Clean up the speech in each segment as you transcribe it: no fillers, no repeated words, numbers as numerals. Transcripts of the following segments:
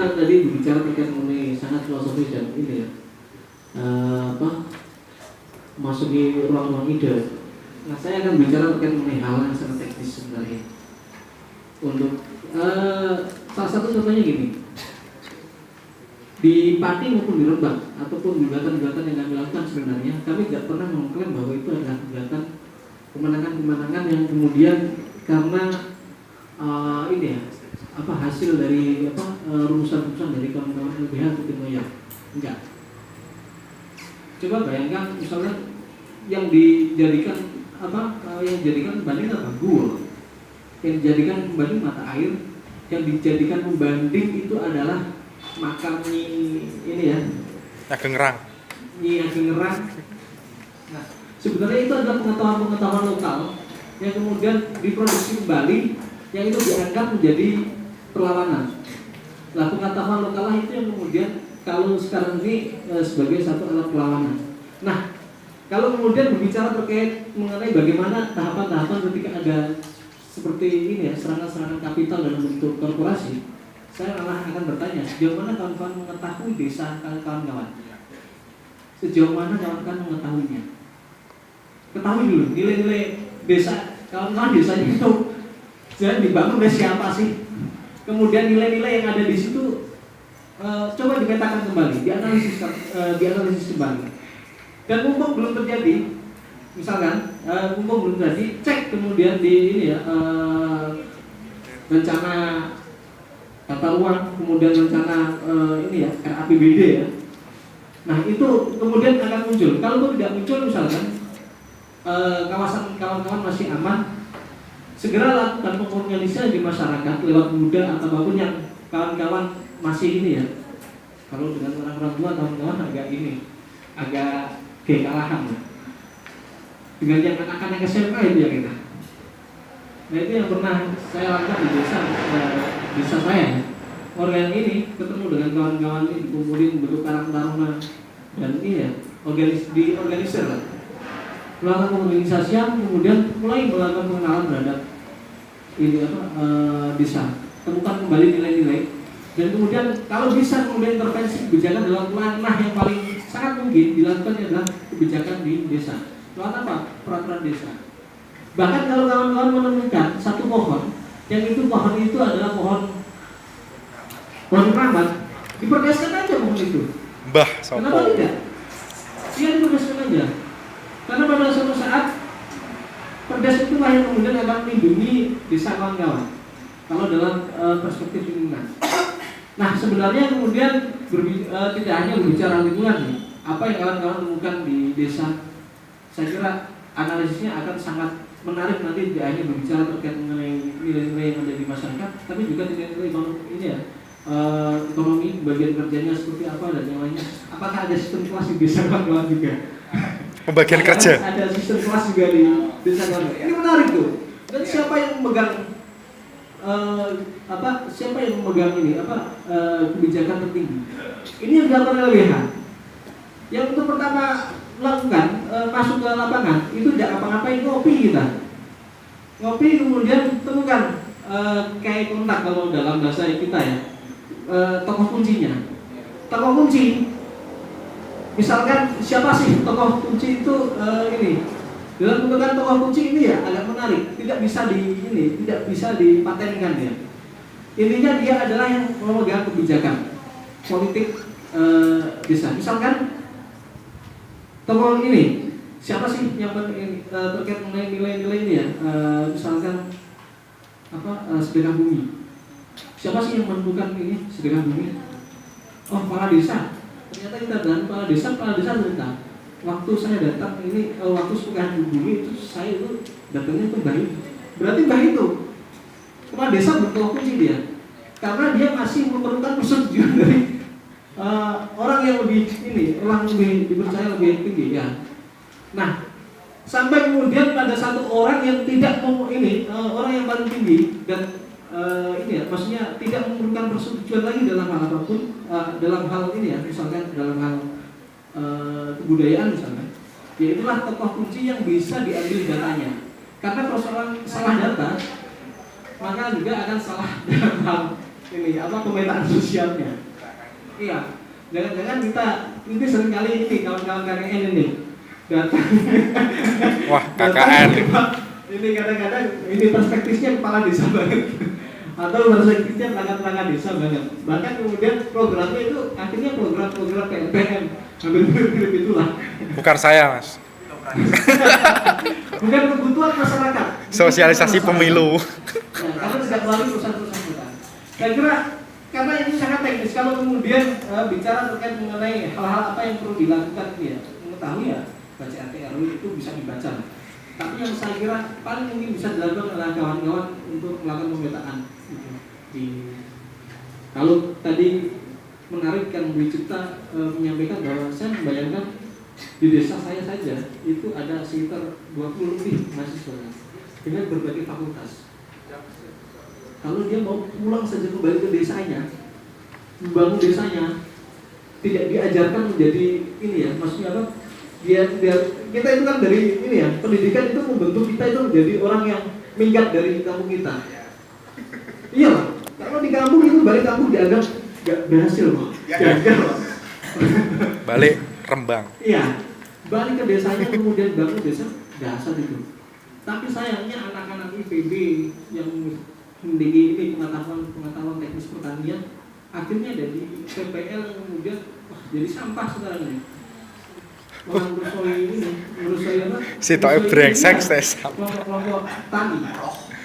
Anda tadi berbicara terkait mengenai sangat filosofis dan ini ya, masuki ruang-ruang ide. Nah, saya akan bicara terkait mengenai hal yang sangat teknis sebenarnya. Untuk salah satu contohnya gini, di Pati maupun di Rembang ataupun gugatan-gugatan yang kami lakukan sebenarnya, kami tidak pernah mengklaim bahwa itu adalah gugatan kemenangan-kemenangan yang kemudian karena ini ya, hasil dari rumusan-rumusan dari kawan-kawan LBH atau tim loyal. Enggak. Coba bayangkan misalnya yang dijadikan pembanding apa? Gua. Yang dijadikan pembanding mata air, yang dijadikan pembanding itu adalah makam ini ya. Ageng Ngerang. Nyi Ageng Ngerang. Nah, sebenarnya itu adalah pengetahuan lokal yang kemudian diproduksi kembali, yang itu dianggap menjadi perlawanan. Nah, pengetahuan lokal itu yang kemudian kalau sekarang ini sebagai satu alat perlawanan. Nah, kalau kemudian berbicara terkait mengenai bagaimana tahapan-tahapan ketika ada seperti ini ya, serangan-serangan kapital dalam bentuk korporasi, saya malah akan bertanya, sejauh mana kawan-kawan mengetahui desa kawan-kawan? Sejauh mana kawan-kawan mengetahuinya? Ketahui dulu nilai-nilai desa kawan-kawan desanya itu jadi dibangun oleh siapa sih? Kemudian nilai-nilai yang ada di situ coba dipetakan kembali, dianalisis kembali. Dan mumpung belum terjadi, misalkan mumpung belum terjadi, cek kemudian di ini ya, rencana tata ruang, kemudian rencana ini ya, RAPBD ya. Nah itu kemudian akan muncul. Kalau itu tidak muncul misalkan kawasan kawan-kawan masih aman, segera lakukan pengorganisasian di masyarakat lewat muda atau apapun yang kawan-kawan masih ini ya. Kalau dengan orang-orang tua kawan-kawan agak kekalahan ya. Dengan yang anak-anak SMA itu ya kita. Nah itu yang pernah saya lakukan di desa saya. Orang ini ketemu dengan kawan-kawan ini dikumpulin bentuk karang taruna dan ini ya diorganisir lah. Melakukan pengorganisasian, kemudian mulai melakukan pengenalan terhadap ini desa. Temukan kembali nilai-nilai dan kemudian kalau bisa kemudian intervensi kebijakan dalam ranah yang paling sangat mungkin dilakukan adalah kebijakan di desa. Lewat apa? Peraturan desa. Bahkan kalau kawan-kawan menemukan satu pohon, yang itu pohon itu adalah pohon keramat, diperdeskan aja pohon itu. Mbah, sopo. Kenapa tidak? Iya, diperdeskan aja. Karena pada suatu saat perdes itulah yang kemudian akan melindungi desa kawan-kawan. Kalau dalam perspektif lingkungan. Nah sebenarnya kemudian tidak hanya berbicara lingkungan nih, apa yang kawan-kawan temukan di desa, saya kira analisisnya akan sangat menarik nanti, tidak hanya berbicara terkait mengenai nilai-nilai yang ada di masyarakat, tapi juga nilai-nilai ini ya, ekonomi, bagian kerjanya seperti apa dan yang lainnya. Apakah ada sistem kelas di desa kawan-kawan juga? Pembagian kerja. Ada sistem kelas juga di desa kawan-kawan. Ini menarik tuh. Dan siapa yang memegang siapa yang memegang ini kebijakan tertinggi? Ini yang dilakukan oleh LBH. Yang untuk pertama melakukan masuk ke lapangan itu tidak apa-apain, ngopi kita. Ngopi kemudian temukan kayak kontak kalau dalam bahasa kita ya, tokoh kuncinya. Tokoh kunci. Misalkan siapa sih tokoh kunci itu ini? Dalam pembentukan tokoh kunci ini ya agak menarik, tidak bisa dipatenkan ya. Intinya dia adalah yang memegang kebijakan politik desa. Misalkan tokoh ini siapa sih yang terkait mengenai nilai-nilai ini ya? Misalkan sedekah bumi. Siapa sih yang menentukan ini sedekah bumi? Oh, kepala desa. Ternyata kita dan kepala desa cerita. Waktu saya datang ini, waktu sedekah bumi itu saya itu datangnya ke Mbah itu. Berarti Mbah itu kepala desa bertokoh kunci dia. Karena dia masih memerlukan persetujuan dari orang yang lebih dipercaya lebih tinggi ya. Nah, sampai kemudian pada satu orang yang tidak mau orang yang paling tinggi dan maksudnya tidak memerlukan persetujuan lagi dalam hal apapun, dalam hal ini ya, misalkan dalam hal kebudayaan misalnya, ya itulah tokoh kunci yang bisa diambil datanya. Karena persoalan salah data, maka juga akan salah dalam hal ini apa pemetaan sosialnya. Iya, jangan-jangan kita ini seringkali ini kawan-kawan KKN ini datang. Wah, KKN. Ini kadang-kadang ini perspektifnya kepala desa banget. Atau perspektifnya pelanggan-pelanggan desa banget. Bahkan kemudian programnya itu akhirnya program-program PNPM hampir mirip itulah. Bukan saya, Mas. Bukan kebutuhan masyarakat. Sosialisasi pemilu. Ya, karena tidak melalui perusahaan-perusahaan kita. Saya kira karena ini sangat teknis. Kalau kemudian bicara terkait mengenai hal-hal apa yang perlu dilakukan, ya mengetahui ya baca RT/RW itu bisa dibaca. Tapi yang saya kira paling mungkin bisa dilakukan oleh kawan-kawan untuk melakukan pemetaan. Kalau tadi menarik kan Budi Cipta menyampaikan bahwa saya membayangkan di desa saya saja itu ada sekitar 20 lebih mahasiswa dengan berbagai fakultas. Kalau dia mau pulang saja kembali ke desanya, membangun desanya, tidak diajarkan menjadi ini ya, maksudnya apa? Biar kita itu kan dari ini ya, pendidikan itu membentuk kita itu menjadi orang yang minggat dari kampung kita. Iya, kalau di kampung itu balik kampung dianggap nggak berhasil loh, gagal loh. Balik Rembang. Iya, balik ke desanya kemudian bangun desa dasar itu. Tapi sayangnya anak-anak IPB yang memiliki ini pengetahuan teknis pertanian akhirnya dari PPL kemudian jadi sampah sekarang ini. Orang merusoi apa? Si toke brengsek tes. Kelompok tani.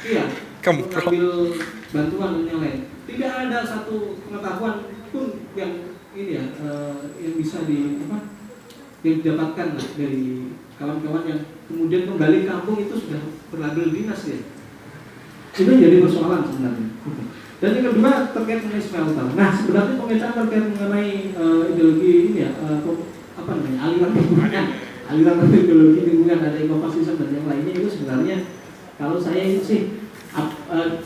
Iya. Kemprok. Mengambil bantuan dan yang lain. Tidak ada satu pengetahuan pun yang ini ya yang bisa yang didapatkan dari kawan-kawan yang kemudian kembali kampung itu sudah berlabel dinas ya. Itu jadi persoalan sebenarnya. Dan yang kedua terkait mengenai smelter. Nah sebenarnya pemetaan terkait mengenai ideologi ini ya aliran ideologi lingkungan ada ekofasisme dan yang lainnya itu sebenarnya kalau saya itu sih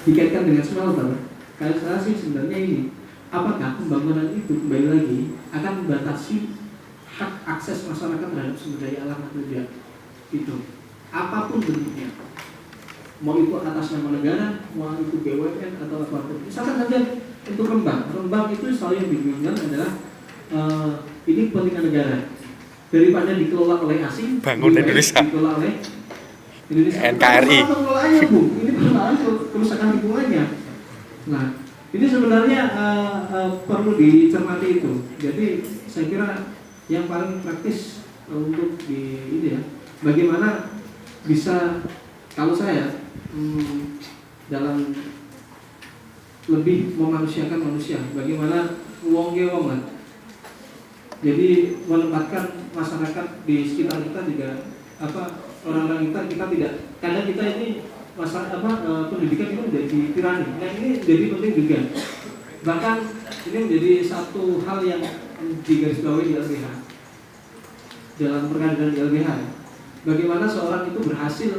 dikaitkan dengan smelter. Kalau saya sih sebenarnya ini apakah pembangunan itu kembali lagi akan membatasi hak akses masyarakat terhadap sumber daya alam atau tidak itu apapun bentuknya, mau itu atas nama negara, mau itu BUMN atau apapun. Misalkan saja untuk Rembang itu selalu yang dibingungkan adalah ini kepentingan negara daripada dikelola oleh asing, bangun Indonesia, dikelola oleh Indonesia. NKRI. Pengelolaannya Bu, ini persoalan kerusakan lingkungannya. Nah, ini sebenarnya perlu dicermati itu. Jadi saya kira yang paling praktis untuk ini ya, bagaimana bisa kalau saya dalam lebih memanusiakan manusia, bagaimana wong-wong lah. Jadi menempatkan masyarakat di sekitar kita juga orang-orang kita tidak kadang kita ini pendidikan itu menjadi tirani. Nah ini jadi penting juga. Bahkan ini menjadi satu hal yang digarisbawahi di LBH dalam perkara di LBH. Bagaimana seorang itu berhasil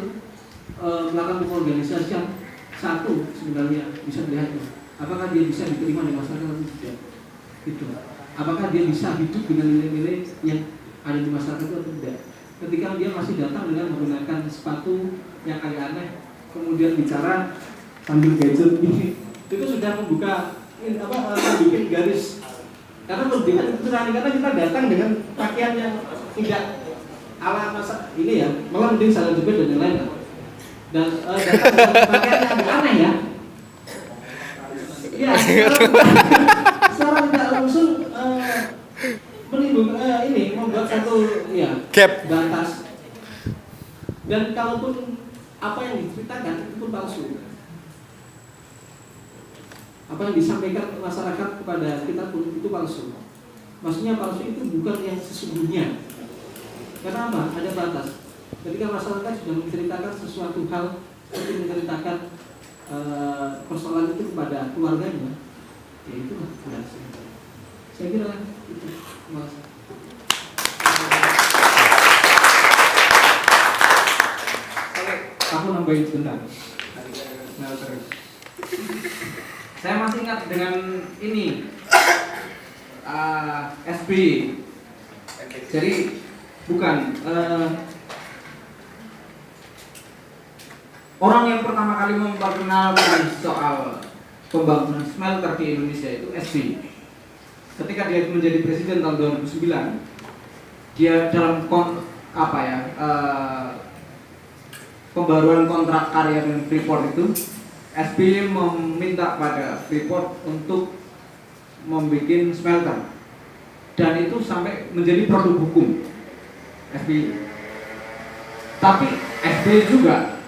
melakukan pengorganisasian satu sebenarnya bisa dilihat apakah dia bisa diterima di masyarakat atau tidak. Itu. Apakah dia bisa hidup dengan nilai-nilai yang ada di masyarakat atau tidak. Ketika dia masih datang dengan menggunakan sepatu yang agak aneh, kemudian bicara sambil gadget ini, itu sudah membuka bikin garis. Karena pendidikan itu karena kita datang dengan pakaian yang tidak ala masa ini ya, malah mending salah jepit dan yang lain. Dan datang dengan pakaian yang agak aneh ya. Ya, secara tidak langsung menimbulkan membuat satu gap batas. Dan kalaupun apa yang diceritakan itu pun palsu. Apa yang disampaikan ke masyarakat kepada kita pun itu palsu. Maksudnya palsu itu bukan yang sesungguhnya. Karena apa? Ada batas. Ketika masyarakat sudah menceritakan sesuatu hal, seperti menceritakan persoalan itu kepada keluarganya, ya itulah berhasil. Saya kira itu. Mas. Aku nambahin sebentar. Nah, terus. Saya masih ingat dengan ini SB. Jadi bukan orang yang pertama kali memperkenalkan soal pembangunan smelter di Indonesia itu SBY. Ketika dia menjadi presiden tahun 2009, dia dalam pembaruan kontrak karya dengan Freeport itu, SBY meminta pada Freeport untuk membuat smelter, dan itu sampai menjadi produk hukum SBY. Tapi SBY juga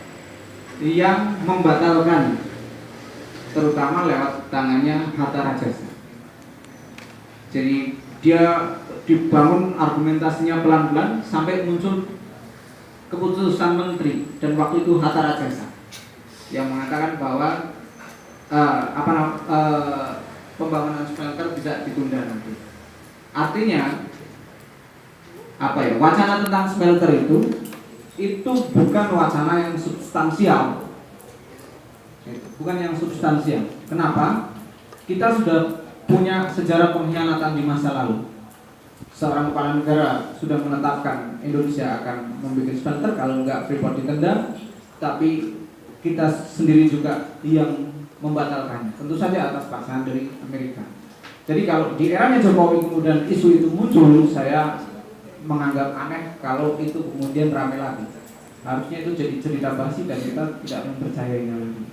yang membatalkan, terutama lewat tangannya Hatta Rajasa. Jadi dia dibangun argumentasinya pelan-pelan sampai muncul keputusan menteri, dan waktu itu Hatta Rajasa yang mengatakan bahwa pembangunan smelter bisa ditunda nanti. Artinya wacana tentang smelter itu bukan wacana yang substansial. Bukan yang substansial. Kenapa? Kita sudah punya sejarah pengkhianatan di masa lalu. Seorang kepala negara sudah menetapkan Indonesia akan membuat smelter, kalau enggak Freeport ditendang, tapi kita sendiri juga yang membatalkannya. Tentu saja atas paksaan dari Amerika. Jadi kalau di eranya Jokowi kemudian isu itu muncul, saya menganggap aneh kalau itu kemudian ramai lagi. Harusnya itu jadi cerita basi dan kita tidak mempercayainya lagi.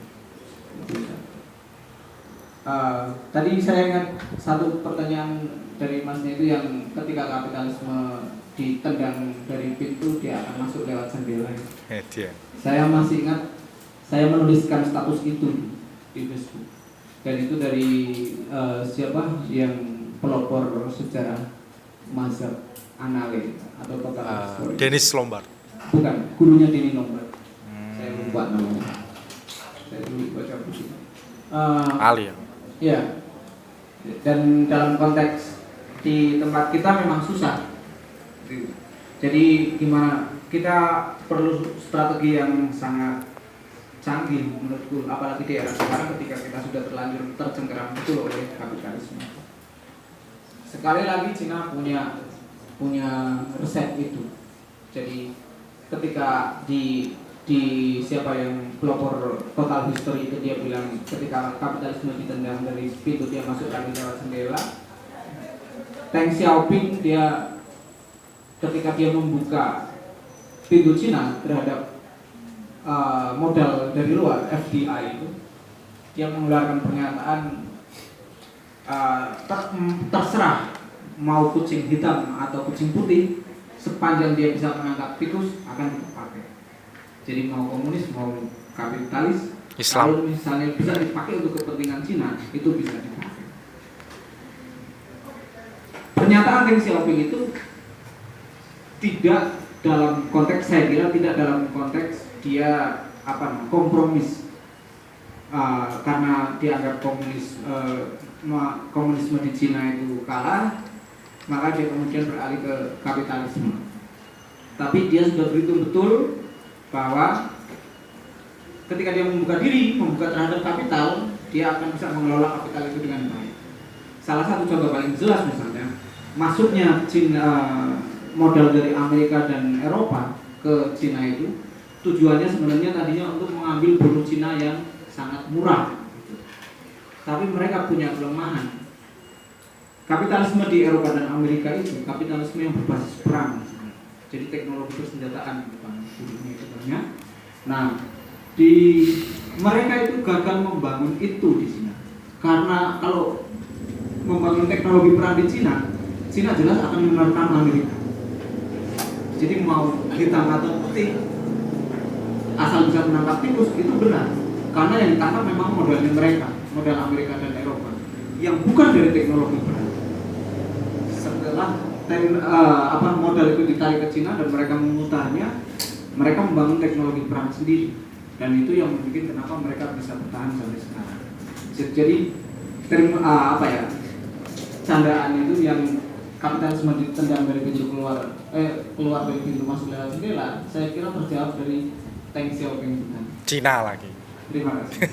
Tadi saya ingat satu pertanyaan dari Masnya itu yang ketika kapitalisme ditendang dari pintu, dia akan masuk lewat jendela. Saya masih ingat, saya menuliskan status itu di Facebook, dan itu dari siapa yang pelopor sejarah mazhab Anale atau total histori. Dennis Lombard. Bukan, gurunya Denny Lombard. Saya lupa namanya. Saya dulu baca buku. Ali ya. Ya. Dan dalam konteks di tempat kita memang susah. Jadi gimana? Kita perlu strategi yang sangat canggih menurutku, apalagi di era sekarang ketika kita sudah terlanjur tercengkeram betul oleh kapitalisme. Sekali lagi Cina punya resep itu. Jadi ketika di siapa yang pelopor total history itu, dia bilang ketika kapitalisme ditendang dari pintu, dia masuk lagi lewat jendela. Deng Xiaoping, dia ketika dia membuka pintu Cina terhadap modal dari luar, FDI itu, dia mengeluarkan pernyataan terserah mau kucing hitam atau kucing putih, sepanjang dia bisa menangkap tikus akan kita pakai. Jadi mau komunis mau kapitalis, Islam, kalau misalnya bisa dipakai untuk kepentingan Cina, itu bisa dipakai. Pernyataan Deng Xiaoping itu tidak dalam konteks, saya kira tidak dalam konteks dia kompromis, karena dianggap komunisme di Cina itu kalah, maka dia kemudian beralih ke kapitalisme. Tapi dia sudah berhitung betul bahwa ketika dia membuka terhadap kapital, dia akan bisa mengelola kapital itu dengan baik. Salah satu contoh paling jelas misalnya, masuknya Cina, modal dari Amerika dan Eropa ke Cina itu tujuannya sebenarnya tadinya untuk mengambil buruh Cina yang sangat murah. Tapi mereka punya kelemahan. Kapitalisme di Eropa dan Amerika itu kapitalisme yang berbasis perang. Jadi teknologi persenjataan buruhnya itu banyak. Nah, mereka itu gagal membangun itu di Cina. Karena kalau membangun teknologi perang di Cina jelas akan menerkam Amerika. Jadi mau hitam atau putih, asal bisa menangkap tikus itu benar. Karena yang ditangkap memang modalnya mereka, modal Amerika dan Eropa, yang bukan dari teknologi perang. Setelah modal itu ditarik ke Cina dan mereka memutarnya, mereka membangun teknologi perang sendiri, dan itu yang membuat kenapa mereka bisa bertahan sampai sekarang. Jadi candaan itu yang kapitalisme ditendang dari pintu keluar dari pintu masuk lewat jendela, saya kira terjawab dari Deng Xiaoping. Cina lagi. Terima kasih.